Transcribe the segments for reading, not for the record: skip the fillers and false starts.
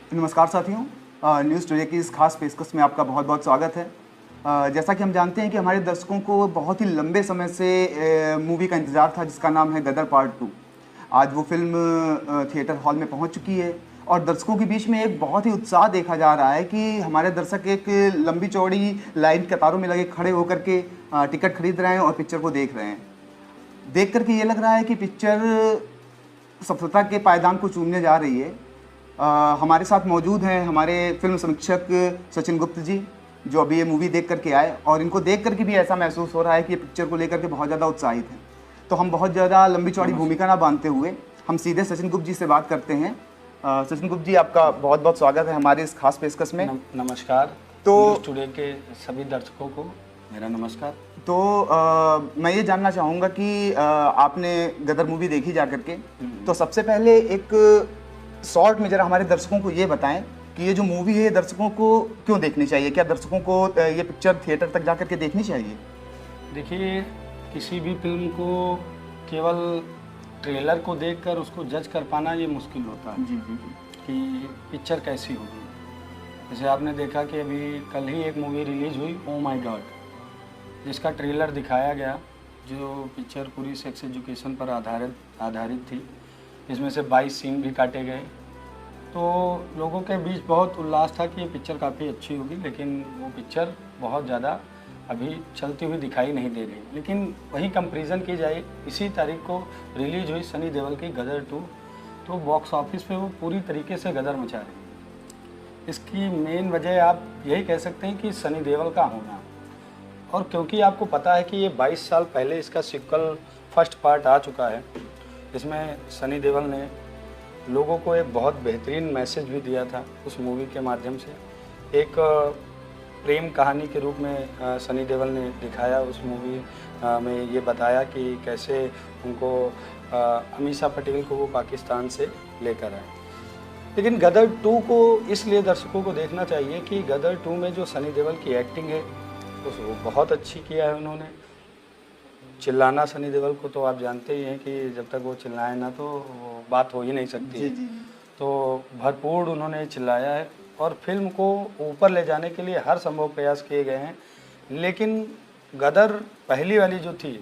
नमस्कार साथियों, news today की इस खास पेशकश में आपका बहुत बहुत स्वागत है। जैसा कि हम जानते हैं कि हमारे दर्शकों को बहुत ही लंबे समय से मूवी का इंतज़ार था जिसका नाम है गदर पार्ट 2। आज वो फिल्म थिएटर हॉल में पहुंच चुकी है और दर्शकों के बीच में एक बहुत ही उत्साह देखा जा रहा है कि हमारे दर्शक एक लंबी चौड़ी लाइन कतारों में लगे खड़े होकर के टिकट खरीद रहे हैं और पिक्चर को देख रहे हैं। देख करके ये लग रहा है कि पिक्चर सफलता के पायदान को चूमने जा रही है। हमारे साथ मौजूद हैं हमारे फिल्म समीक्षक सचिन गुप्त जी, जो अभी ये मूवी देख करके आए और इनको देख करके भी ऐसा महसूस हो रहा है कि ये पिक्चर को लेकर के बहुत ज़्यादा उत्साहित हैं। तो हम बहुत ज़्यादा लंबी चौड़ी भूमिका ना बांधते हुए हम सीधे सचिन गुप्त जी से बात करते हैं। सचिन गुप्त जी, आपका बहुत बहुत स्वागत है हमारे इस खास पेशकश में। नमस्कार। तो न्यूज़ टुडे के सभी दर्शकों को मेरा नमस्कार। तो मैं ये जानना चाहूँगा कि आपने गदर मूवी देखी जा करके, तो सबसे पहले एक शॉर्ट में ज़रा हमारे दर्शकों को ये बताएं कि ये जो मूवी है दर्शकों को क्यों देखनी चाहिए। क्या दर्शकों को ये पिक्चर थिएटर तक जा करके देखनी चाहिए? देखिए, किसी भी फिल्म को केवल ट्रेलर को देखकर उसको जज कर पाना ये मुश्किल होता है जी जी जी। कि पिक्चर कैसी होगी। जैसे आपने देखा कि अभी कल ही एक मूवी रिलीज हुई, ओ माय गॉड, जिसका ट्रेलर दिखाया गया, जो पिक्चर पूरी सेक्स एजुकेशन पर आधारित थी। इसमें से 22 सीन भी काटे गए। तो लोगों के बीच बहुत उल्लास था कि ये पिक्चर काफ़ी अच्छी होगी, लेकिन वो पिक्चर बहुत ज़्यादा अभी चलती हुई दिखाई नहीं दे रही। लेकिन वही कंपैरिजन की जाए, इसी तारीख को रिलीज हुई सनी देओल की गदर 2, तो बॉक्स ऑफिस पे वो पूरी तरीके से गदर मचा रही है। इसकी मेन वजह आप यही कह सकते हैं कि सनी देओल का होना, और क्योंकि आपको पता है कि ये 22 साल पहले इसका सिक्वल फर्स्ट पार्ट आ चुका है। इसमें सनी देओल ने लोगों को एक बहुत बेहतरीन मैसेज भी दिया था उस मूवी के माध्यम से। एक प्रेम कहानी के रूप में सनी देओल ने दिखाया उस मूवी में, ये बताया कि कैसे उनको अमीषा पटेल को वो पाकिस्तान से लेकर आए। लेकिन गदर 2 को इसलिए दर्शकों को देखना चाहिए कि गदर 2 में जो सनी देओल की एक्टिंग है वो बहुत अच्छी किया है उन्होंने। चिल्लाना सनी देओल को तो आप जानते ही हैं कि जब तक वो चिल्लाए ना तो वो बात हो ही नहीं सकती है। तो भरपूर उन्होंने चिल्लाया है और फिल्म को ऊपर ले जाने के लिए हर संभव प्रयास किए गए हैं। लेकिन गदर पहली वाली जो थी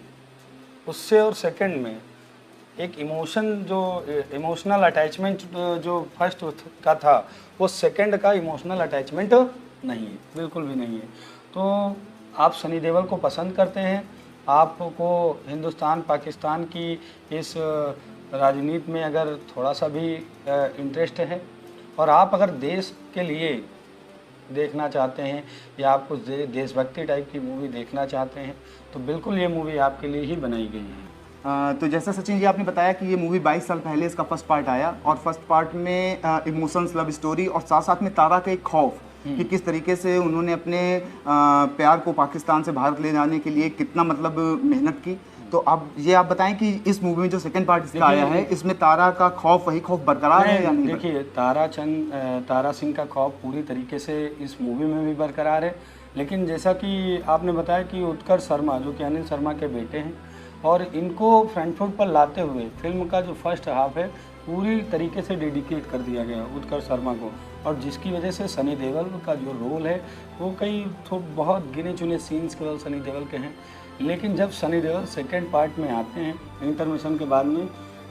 उससे और सेकंड में एक इमोशनल अटैचमेंट जो फर्स्ट का था, वो सेकंड का इमोशनल अटैचमेंट नहीं है, बिल्कुल भी नहीं है। तो आप सनी देओल को पसंद करते हैं, आपको हिंदुस्तान पाकिस्तान की इस राजनीति में अगर थोड़ा सा भी इंटरेस्ट है, और आप अगर देश के लिए देखना चाहते हैं या आप कुछ देशभक्ति टाइप की मूवी देखना चाहते हैं, तो बिल्कुल ये मूवी आपके लिए ही बनाई गई है। तो जैसा सचिन जी आपने बताया कि ये मूवी 22 साल पहले इसका फर्स्ट पार्ट आया और फर्स्ट पार्ट में इमोशंस, लव स्टोरी और साथ साथ में तारा का एक खौफ कि किस तरीके से उन्होंने अपने प्यार को पाकिस्तान से भारत ले जाने के लिए कितना मतलब मेहनत की। तो अब ये आप बताएं कि इस मूवी में जो सेकंड पार्ट इसका आया है, इसमें तारा का खौफ, वही खौफ बरकरार है या नहीं? देखिए, तारा सिंह का खौफ पूरी तरीके से इस मूवी में भी बरकरार है। लेकिन जैसा कि आपने बताया कि उत्कर्ष शर्मा, जो कि अनिल शर्मा के बेटे हैं, और इनको फ्रंट फुट पर लाते हुए फिल्म का जो फर्स्ट हाफ है पूरी तरीके से डेडिकेट कर दिया गया उत्कर्ष शर्मा को, और जिसकी वजह से सनी देओल का जो रोल है वो कई बहुत गिने चुने सीन्स केवल सनी देओल के हैं। लेकिन जब सनी देओल सेकंड पार्ट में आते हैं इंटरमिशन के बाद में,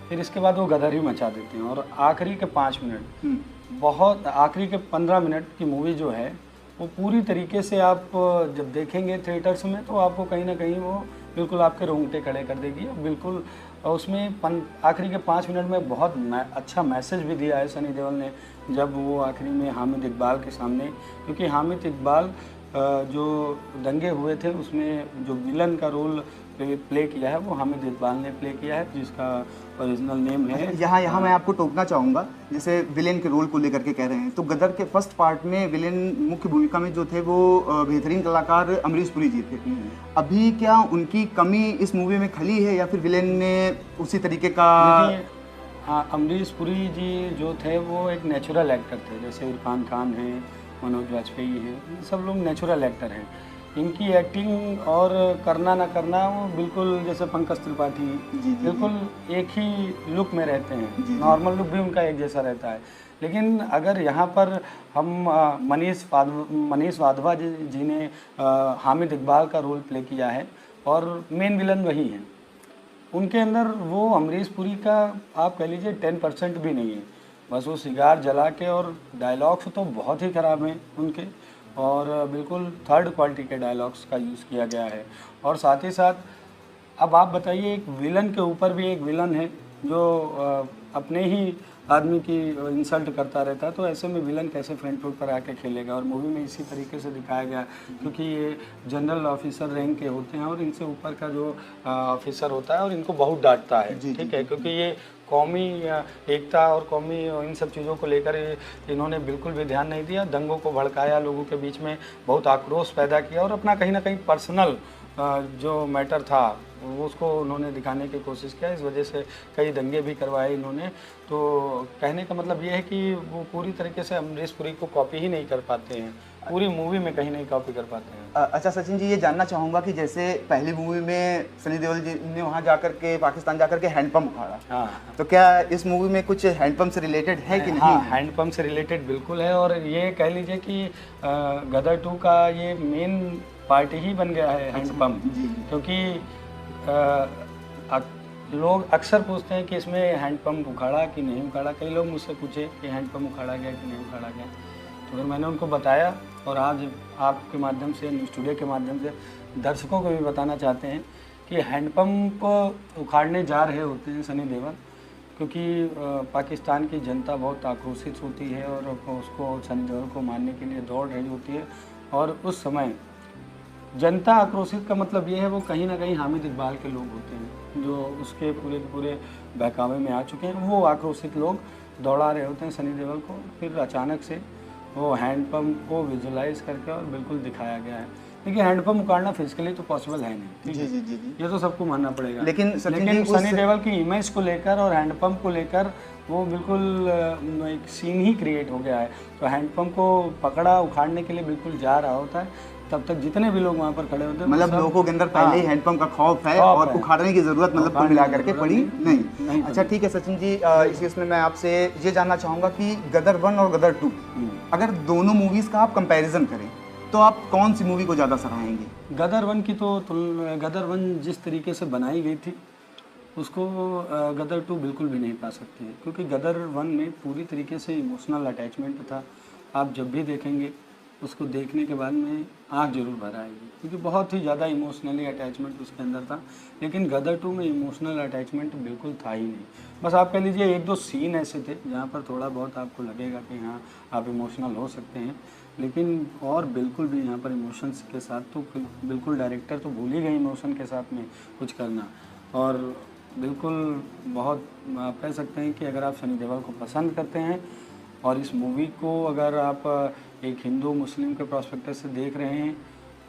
फिर इसके बाद वो गदर ही मचा देते हैं। और आखिरी के 5 मिनट, बहुत आखिरी के 15 मिनट की मूवी जो है वो पूरी तरीके से आप जब देखेंगे थिएटर्स में तो आपको कहीं ना कहीं वो बिल्कुल आपके रोंगटे खड़े कर देगी। बिल्कुल उसमें आखिरी के 5 मिनट में बहुत अच्छा मैसेज भी दिया है सनी देओल ने, जब वो आखिरी में हामिद इकबाल के सामने, क्योंकि हामिद इकबाल जो दंगे हुए थे उसमें जो विलन का रोल प्ले किया है वो हामिद इकबाल ने प्ले किया है, जिसका ओरिजिनल नेम है। यहाँ मैं आपको टोकना चाहूँगा, जैसे विलेन के रोल को लेकर के कह रहे हैं, तो गदर के फर्स्ट पार्ट में विलेन मुख्य भूमिका में जो थे वो बेहतरीन कलाकार अमरीश पुरी जी थे। अभी क्या उनकी कमी इस मूवी में खली है या फिर विलेन ने उसी तरीके का? हाँ, अमरीश पुरी जी जो थे वो एक नेचुरल एक्टर थे, जैसे इरफान खान हैं, मनोज वाजपेयी हैं, सब लोग नेचुरल एक्टर हैं। इनकी एक्टिंग और करना ना करना वो बिल्कुल जैसे पंकज त्रिपाठी बिल्कुल एक ही लुक में रहते हैं, नॉर्मल लुक भी उनका एक जैसा रहता है। लेकिन अगर यहाँ पर हम मनीष वाधवा जी ने हामिद इकबाल का रोल प्ले किया है और मेन विलन वही हैं, उनके अंदर वो अमरीश पुरी का आप कह लीजिए 10% भी नहीं है। बस वो सिगार जला के, और डायलॉग्स तो बहुत ही ख़राब हैं उनके, और बिल्कुल थर्ड क्वालिटी के डायलॉग्स का यूज़ किया गया है। और साथ ही साथ अब आप बताइए, एक विलन के ऊपर भी एक विलन है जो अपने ही आदमी की इंसल्ट करता रहता है, तो ऐसे में विलन कैसे फ्रंट फुट पर आके खेलेगा। और मूवी में इसी तरीके से दिखाया गया, क्योंकि ये जनरल ऑफिसर रैंक के होते हैं और इनसे ऊपर का जो ऑफिसर होता है और इनको बहुत डांटता है, ठीक है, क्योंकि ये कौमी एकता और कौमी इन सब चीज़ों को लेकर इन्होंने बिल्कुल भी ध्यान नहीं दिया, दंगों को भड़काया, लोगों के बीच में बहुत आक्रोश पैदा किया और अपना कहीं ना कहीं पर्सनल जो मैटर था वो उसको उन्होंने दिखाने की कोशिश किया। इस वजह से कई दंगे भी करवाए इन्होंने। तो कहने का मतलब ये है कि वो पूरी तरीके से अमरीश पुरी को कॉपी ही नहीं कर पाते हैं, पूरी मूवी में कहीं नहीं कॉपी कर पाते हैं। अच्छा सचिन जी, ये जानना चाहूँगा कि जैसे पहली मूवी में सनी देओल जी ने वहाँ जाकर के पाकिस्तान जाकर के हैंडपम्प उखाड़ा, हाँ, तो क्या इस मूवी में कुछ हैंडपम्प से रिलेटेड है कि नहीं? हाँ, हैंडपम्प से रिलेटेड बिल्कुल है। और ये कह लीजिए कि गदर 2 का ये मेन पार्टी ही बन गया है हैंडपम्प, क्योंकि लोग अक्सर पूछते हैं कि इसमें हैंडपम्प उखाड़ा कि नहीं उखाड़ा। कई लोग मुझसे पूछे कि हैंडपम्प उखाड़ा गया कि नहीं उखाड़ा गया, तो फिर मैंने उनको बताया, और आज आपके माध्यम से, न्यूज़ स्टूडियो के माध्यम से दर्शकों को भी बताना चाहते हैं कि हैंडपम्प उखाड़ने जा रहे होते हैं सनी देओल, क्योंकि पाकिस्तान की जनता बहुत आक्रोशित होती है और उसको, सनी देओल को मारने के लिए दौड़ रही होती है। और उस समय जनता आक्रोशित का मतलब ये है, वो कहीं ना कहीं हामिद इकबाल के लोग होते हैं जो उसके पूरे बहकावे में आ चुके हैं। वो आक्रोशित लोग दौड़ा रहे होते हैं सनी देओल को। फिर अचानक से वो हैंडपम्प को विजुलाइज करके और बिल्कुल दिखाया गया है। देखिए, हैंडपम्प उखाड़ना फिजिकली तो पॉसिबल है नहीं, जी जी जी, ये तो सबको मानना पड़ेगा। लेकिन सनी देओल की इमेज को लेकर और हैंडपम्प को लेकर वो बिल्कुल एक सीन ही क्रिएट हो गया है। तो हैंडपम्प को पकड़ा उखाड़ने के लिए बिल्कुल जा रहा होता है, तब तक जितने भी लोग वहाँ पर खड़े होते हैं, मतलब लोगों के अंदर पहले ही हैंडपम्प का खौफ है और उखाड़ने की जरूरत मतलब कुल मिला करके पड़ी नहीं। अच्छा ठीक है सचिन जी, इस केस में मैं आपसे ये जानना चाहूँगा कि गदर 1 और गदर 2, अगर दोनों मूवीज़ का आप कंपैरिजन करें तो आप कौन सी मूवी को ज़्यादा सराहेंगे? गदर 1 की तो गदर 1 जिस तरीके से बनाई गई थी उसको गदर 2 बिल्कुल भी नहीं पा सकती है, क्योंकि गदर 1 में पूरी तरीके से इमोशनल अटैचमेंट था। आप जब भी देखेंगे उसको देखने के बाद में आँख जरूर भर आएगी, क्योंकि बहुत ही ज़्यादा इमोशनली अटैचमेंट उसके अंदर था। लेकिन गदर 2 में इमोशनल अटैचमेंट बिल्कुल था ही नहीं। बस आप कह लीजिए 1-2 सीन ऐसे थे जहाँ पर थोड़ा बहुत आपको लगेगा कि हाँ आप इमोशनल हो सकते हैं, लेकिन और बिल्कुल भी यहाँ पर इमोशंस के साथ तो बिल्कुल डायरेक्टर तो भूल ही गए इमोशन के साथ में कुछ करना। और बिल्कुल बहुत आप कह सकते हैं कि अगर आप सनी देओल को पसंद करते हैं और इस मूवी को अगर आप एक हिंदू मुस्लिम के प्रोस्पेक्टस से देख रहे हैं,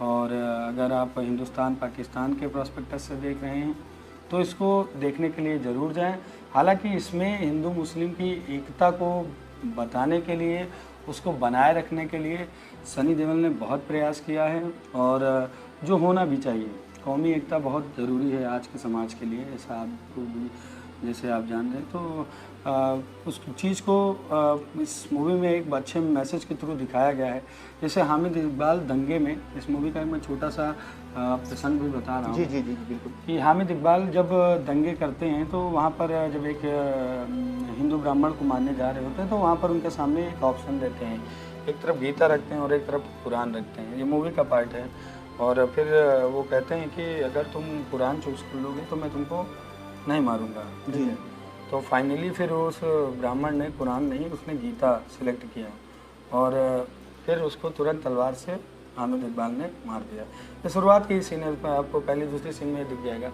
और अगर आप हिंदुस्तान पाकिस्तान के प्रोस्पेक्टस से देख रहे हैं, तो इसको देखने के लिए ज़रूर जाएं। हालांकि इसमें हिंदू मुस्लिम की एकता को बताने के लिए, उसको बनाए रखने के लिए सनी देओल ने बहुत प्रयास किया है, और जो होना भी चाहिए। कौमी एकता बहुत ज़रूरी है आज के समाज के लिए, ऐसा आपको भी जैसे आप जान रहे हैं। तो उस चीज़ को इस मूवी में एक अच्छे मैसेज के थ्रू दिखाया गया है। जैसे हामिद इकबाल दंगे में, इस मूवी का मैं छोटा सा प्रसंग भी बता रहा हूँ। जी जी जी बिल्कुल। कि हामिद इकबाल जब दंगे करते हैं तो वहाँ पर जब एक हिंदू ब्राह्मण को मारने जा रहे होते हैं, तो वहाँ पर उनके सामने एक ऑप्शन देते हैं, एक तरफ गीता रखते हैं और एक तरफ कुरान रखते हैं। ये मूवी का पार्ट है। और फिर वो कहते हैं कि अगर तुम कुरान चूज़ कर लोगे तो मैं तुमको नहीं मारूंगा, ठीक है। तो फाइनली फिर उस ब्राह्मण ने कुरान नहीं, उसने गीता सिलेक्ट किया, और फिर उसको तुरंत तलवार से हामिद इकबाल ने मार दिया। ये शुरुआत की सीन है, आपको पहली दूसरी सीन में दिख जाएगा।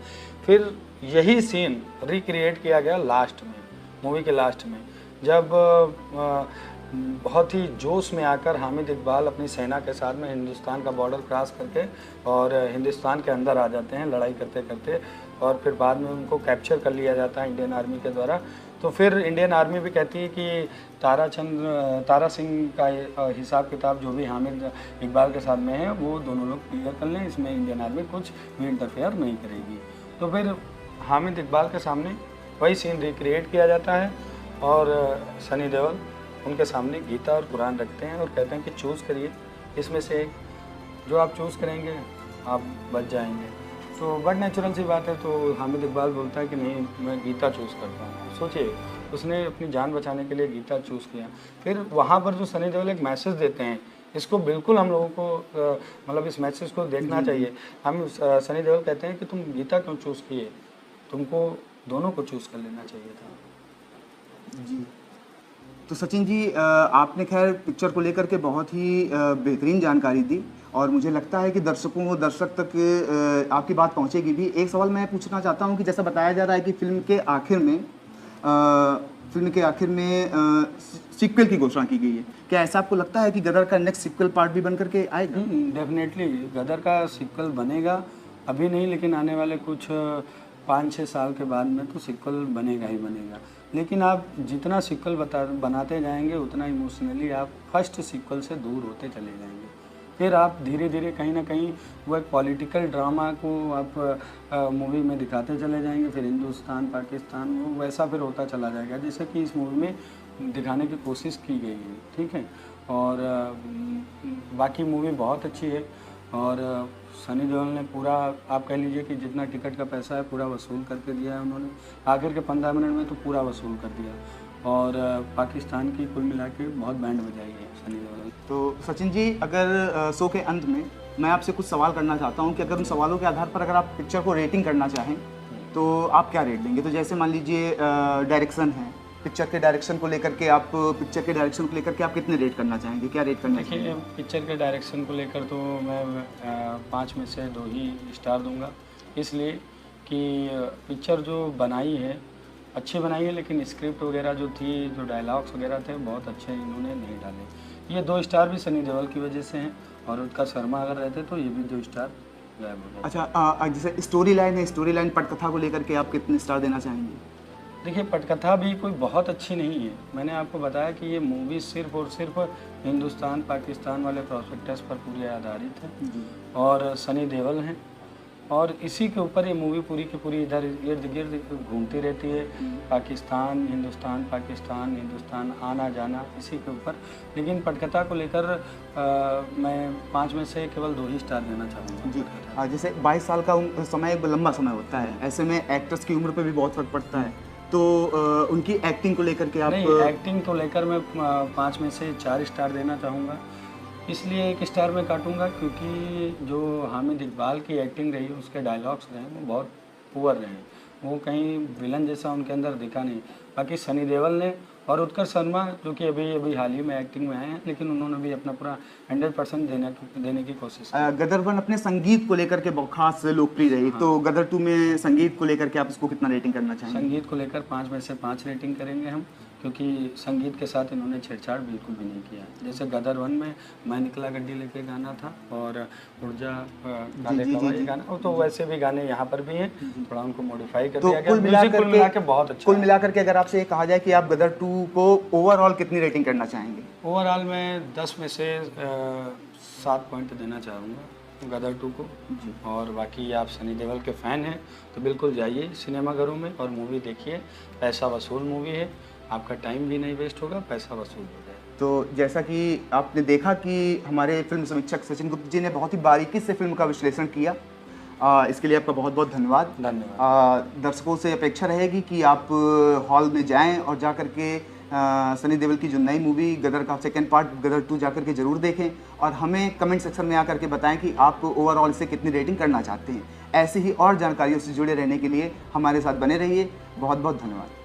फिर यही सीन रिक्रिएट किया गया लास्ट में, मूवी के लास्ट में, जब बहुत ही जोश में आकर हामिद इकबाल अपनी सेना के साथ में हिंदुस्तान का बॉर्डर क्रॉस करके और हिंदुस्तान के अंदर आ जाते हैं लड़ाई करते करते, और फिर बाद में उनको कैप्चर कर लिया जाता है इंडियन आर्मी के द्वारा। तो फिर इंडियन आर्मी भी कहती है कि तारा सिंह का हिसाब किताब जो भी हामिद इकबाल के साथ में है वो दोनों लोग क्लियर कर लें, इसमें इंडियन आर्मी कुछ भी इंटरफेयर नहीं करेगी। तो फिर हामिद इकबाल के सामने वही सीन रिक्रिएट किया जाता है, और सनी देओल उनके सामने गीता और कुरान रखते हैं और कहते हैं कि चूज़ करिए इसमें से एक, जो आप चूज़ करेंगे आप बच जाएंगे। तो बट नेचुरल सी बात है, तो हामिद इकबाल बोलता है कि नहीं मैं गीता चूज़ करता हूँ। सोचिए उसने अपनी जान बचाने के लिए गीता चूज़ किया। फिर वहाँ पर जो सनी देओल एक मैसेज देते हैं, इसको बिल्कुल हम लोगों को मतलब इस मैसेज को देखना चाहिए। हम सनी देओल कहते हैं कि तुम गीता क्यों चूज़ किए, तुमको दोनों को चूज़ कर लेना चाहिए था। जी, तो सचिन जी आपने खैर पिक्चर को लेकर के बहुत ही बेहतरीन जानकारी दी और मुझे लगता है कि दर्शक तक आपकी बात पहुंचेगी भी। एक सवाल मैं पूछना चाहता हूं कि जैसा बताया जा रहा है कि फिल्म के आखिर में सीक्वल की घोषणा की गई है, क्या ऐसा आपको लगता है कि गदर का नेक्स्ट सीक्वल पार्ट भी बन करके आएगा? डेफिनेटली गदर का सीक्वल बनेगा, अभी नहीं लेकिन आने वाले कुछ 5-6 साल के बाद में तो सीक्वल बनेगा ही बनेगा। लेकिन आप जितना सीक्वल बनाते जाएंगे उतना इमोशनली आप फर्स्ट सीक्वल से दूर होते चले जाएंगे। फिर आप धीरे धीरे कहीं ना कहीं वो एक पॉलिटिकल ड्रामा को आप मूवी में दिखाते चले जाएंगे, फिर हिंदुस्तान पाकिस्तान वो वैसा फिर होता चला जाएगा जैसे कि इस मूवी में दिखाने की कोशिश की गई है। ठीक है, और बाकी मूवी बहुत अच्छी है और सनी देओल ने पूरा आप कह लीजिए कि जितना टिकट का पैसा है पूरा वसूल करके दिया है उन्होंने। आखिर के 15 मिनट में तो पूरा वसूल कर दिया और पाकिस्तान की कुल मिला के बहुत बैंड बजाई है सनी देओल ने। तो सचिन जी अगर शो के अंत में मैं आपसे कुछ सवाल करना चाहता हूं कि अगर उन सवालों के आधार पर अगर आप पिक्चर को रेटिंग करना चाहें तो आप क्या रेट देंगे? तो जैसे मान लीजिए डायरेक्शन है, पिक्चर के डायरेक्शन को लेकर के आप कितने रेट करना चाहेंगे, क्या रेट करना चाहेंगे? देखिए पिक्चर के डायरेक्शन को लेकर तो मैं 5 में से 2 ही स्टार दूंगा, इसलिए कि पिक्चर जो बनाई है अच्छी बनाई है, लेकिन स्क्रिप्ट वगैरह जो थी, जो डायलॉग्स वगैरह थे बहुत अच्छे इन्होंने नहीं डाले। ये 2 स्टार भी सनी देओल की वजह से हैं और उत्कर्ष शर्मा अगर रहते तो ये भी 2 स्टार गायब हो जाते। अच्छा, जैसे स्टोरी लाइन पटकथा को लेकर के आप कितने स्टार देना चाहेंगे? देखिए पटकथा भी कोई बहुत अच्छी नहीं है। मैंने आपको बताया कि ये मूवी सिर्फ और सिर्फ हिंदुस्तान पाकिस्तान वाले प्रोस्पेक्टस पर पूरी आधारित है और सनी देओल हैं और इसी के ऊपर ये मूवी पूरी की पूरी इधर इर्द गिर्द घूमती रहती है। पाकिस्तान हिंदुस्तान आना जाना इसी के ऊपर। लेकिन पटकथा को लेकर मैं 5 में से केवल 2 ही स्टार देना चाहूँगा। जी, जैसे 22 साल का समय एक लंबा समय होता है, ऐसे में एक्टर्स की उम्र पे भी बहुत फर्क पड़ता है, तो उनकी एक्टिंग को लेकर के आप? नहीं, एक्टिंग को लेकर मैं 5 में से 4 स्टार देना चाहूँगा। इसलिए 1 स्टार में काटूंगा क्योंकि जो हामिद इकबाल की एक्टिंग रही, उसके डायलॉग्स रहे वो बहुत पुअर रहे, वो कहीं विलन जैसा उनके अंदर दिखा नहीं। बाकी सनी देओल ने और उत्कर्ष शर्मा जो कि अभी हाल ही में एक्टिंग में आए हैं, लेकिन उन्होंने भी अपना पूरा 100% देने की कोशिश की। गदर 1 अपने संगीत को लेकर के बहुत खास लोकप्रिय रही, तो गदर 2 में संगीत को लेकर के आप इसको कितना रेटिंग करना चाहेंगे? संगीत को लेकर 5 में से 5 रेटिंग करेंगे हम, क्योंकि संगीत के साथ इन्होंने छेड़छाड़ बिल्कुल भी नहीं किया। जैसे गदर 1 में मैं निकला गड्डी लेके गाना था और ऊर्जा काले कवाई गाना, तो वैसे भी गाने यहाँ पर भी हैं, थोड़ा उनको मॉडिफाई कर दिया गया। कुल मिला के बहुत अच्छा। कुल मिलाकर के अगर आपसे ये कहा जाए कि आप गदर 2 को ओवरऑल कितनी रेटिंग करना चाहेंगे? ओवरऑल मैं 10 में से 7 पॉइंट देना चाहूँगा गदर 2 को। और बाकी आप सनी देओल के फ़ैन हैं तो बिल्कुल जाइए सिनेमाघरों में और मूवी देखिए। पैसा वसूल मूवी है, आपका टाइम भी नहीं वेस्ट होगा, पैसा वसूल हो जाए। तो जैसा कि आपने देखा कि हमारे फिल्म समीक्षक सचिन गुप्ता जी ने बहुत ही बारीकी से फिल्म का विश्लेषण किया, इसके लिए आपका बहुत बहुत धन्यवाद। दर्शकों से अपेक्षा रहेगी कि आप हॉल में जाएं और जा कर के सनी देओल की जो नई मूवी गदर का सेकंड पार्ट गदर 2 जाकर के ज़रूर देखें और हमें कमेंट सेक्शन में आकर के बताएं कि आप ओवरऑल से कितनी रेटिंग करना चाहते हैं। ऐसे ही और जानकारियों से जुड़े रहने के लिए हमारे साथ बने रहिए। बहुत बहुत धन्यवाद।